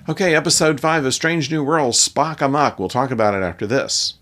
Okay, episode 5 of Strange New Worlds, Spock Amok. We'll talk about it after this.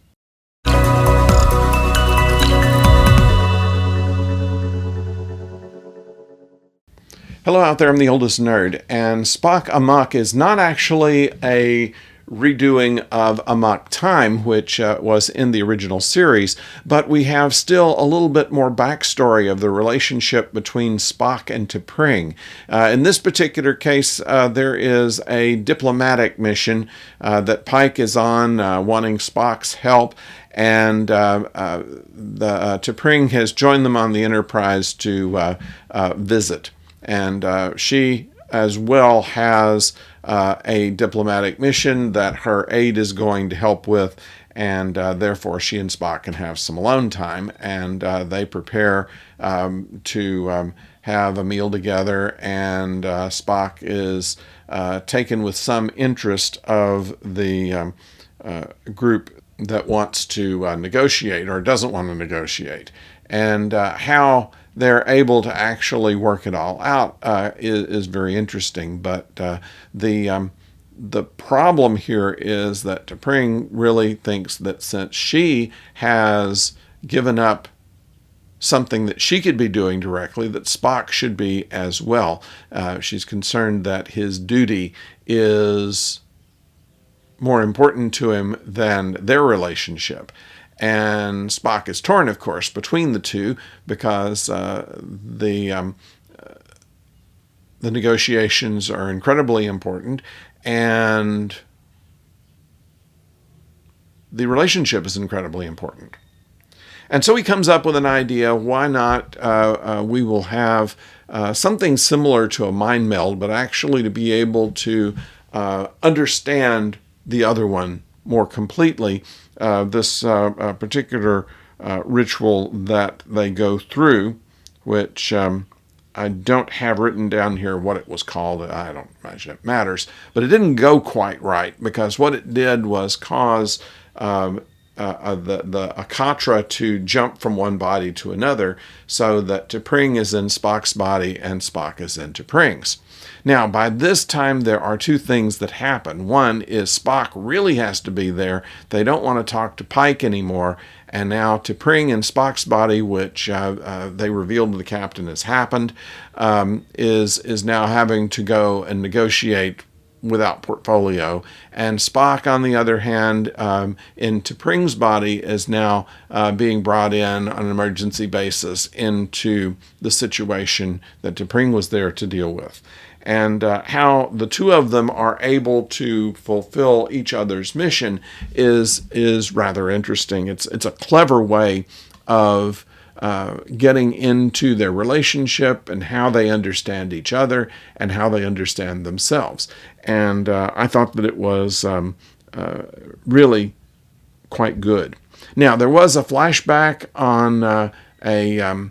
Hello out there, I'm the oldest nerd, and Spock Amok is not actually a redoing of Amok Time, which was in the original series, but we have still a little bit more backstory of the relationship between Spock and T'Pring. In this particular case, there is a diplomatic mission that Pike is on, wanting Spock's help, and T'Pring has joined them on the Enterprise to visit. And she as well has a diplomatic mission that her aide is going to help with, and therefore she and Spock can have some alone time, and they prepare to have a meal together, and Spock is taken with some interest of the group that wants to negotiate or doesn't want to negotiate, and how they're able to actually work it all out is very interesting. But the problem here is that T'Pring really thinks that since she has given up something that she could be doing directly, that Spock should be as well. She's concerned that his duty is more important to him than their relationship. And Spock is torn, of course, between the two because the negotiations are incredibly important, and the relationship is incredibly important. And so he comes up with an idea, why not we will have something similar to a mind meld, but actually to be able to understand the other one more completely. This particular ritual that they go through, which I don't have written down here what it was called. I don't imagine it matters, but it didn't go quite right, because what it did was cause the Akatra to jump from one body to another, so that T'Pring is in Spock's body and Spock is in T'Pring's. Now, by this time, there are two things that happen. One is Spock really has to be there. They don't want to talk to Pike anymore. And now T'Pring in Spock's body, which they revealed to the captain has happened, is now having to go and negotiate without portfolio. And Spock, on the other hand, in T'Pring's body, is now being brought in on an emergency basis into the situation that T'Pring was there to deal with. And how the two of them are able to fulfill each other's mission is rather interesting. It's a clever way of getting into their relationship and how they understand each other and how they understand themselves. And I thought that it was really quite good. Now, there was a flashback on a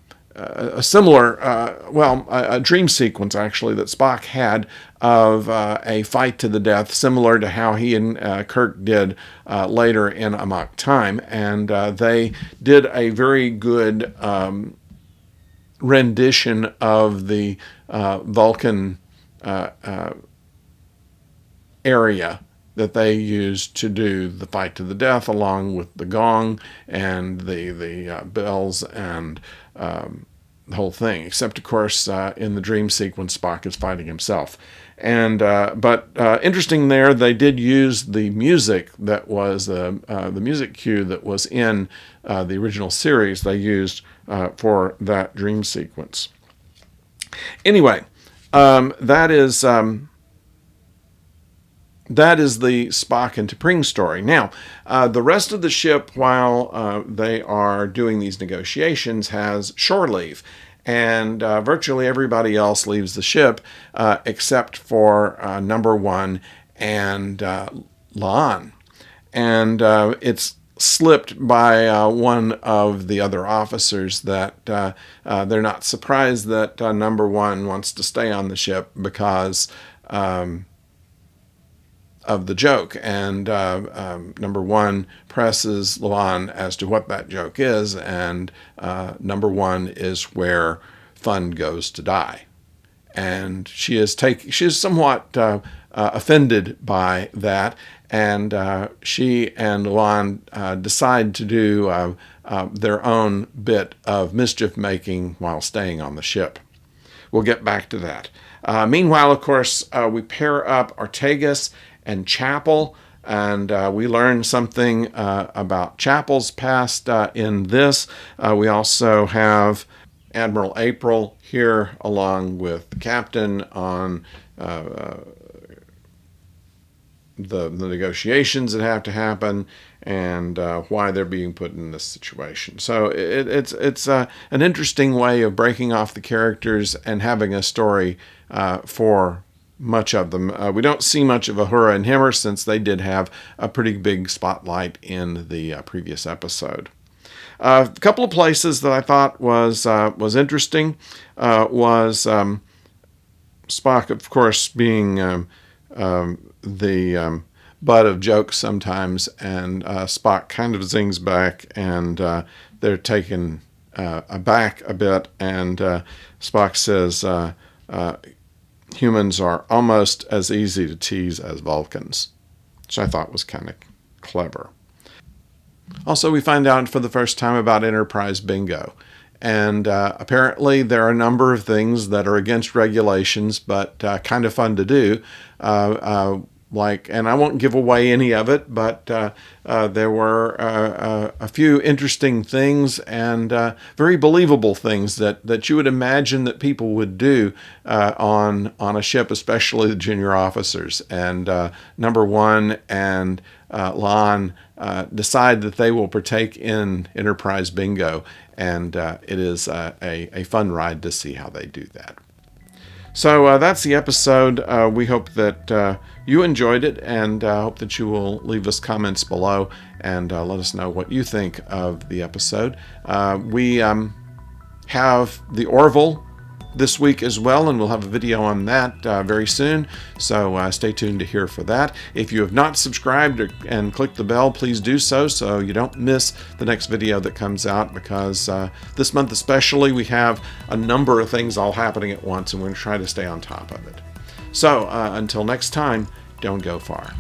similar, a dream sequence, actually, that Spock had of a fight to the death, similar to how he and Kirk did later in Amok Time. And they did a very good rendition of the Vulcan area that they used to do the fight to the death, along with the gong and the bells and the whole thing. Except, of course, in the dream sequence, Spock is fighting himself. And but interesting there, they did use the music that was the music cue that was in the original series. They used for that dream sequence. Anyway, that is the Spock and T'Pring story. Now, the rest of the ship, while they are doing these negotiations, has shore leave. And virtually everybody else leaves the ship except for Number One and La'an. And it's slipped by one of the other officers that they're not surprised that Number One wants to stay on the ship because of the joke, and Number One presses La'an as to what that joke is, and Number One is where fun goes to die. And she is somewhat offended by that, and she and Lon decide to do their own bit of mischief making while staying on the ship. We'll get back to that. Meanwhile, of course, we pair up Ortegas and Chapel, and we learn something about Chapel's past in this. We also have Admiral April here along with the captain on the negotiations that have to happen and why they're being put in this situation. So it's an interesting way of breaking off the characters and having a story for much of them. We don't see much of Uhura and Himmer since they did have a pretty big spotlight in the previous episode. A couple of places that I thought was interesting was Spock, of course, being the butt of jokes sometimes, and Spock kind of zings back, and they're taken aback a bit, and Spock says, humans are almost as easy to tease as Vulcans, which I thought was kind of clever. Also, we find out for the first time about Enterprise Bingo. And apparently there are a number of things that are against regulations, but kind of fun to do. And I won't give away any of it, but there were a few interesting things and very believable things that you would imagine that people would do on a ship, especially the junior officers. And number one and Lon decide that they will partake in Enterprise Bingo, and it is a fun ride to see how they do that. So that's the episode. We hope that you enjoyed it, and hope that you will leave us comments below and let us know what you think of the episode. We have the Orville this week as well, and we'll have a video on that very soon, so stay tuned to hear for that. If you have not subscribed and clicked the bell, please do so you don't miss the next video that comes out, because this month especially we have a number of things all happening at once, and we're going to try to stay on top of it. So until next time, don't go far.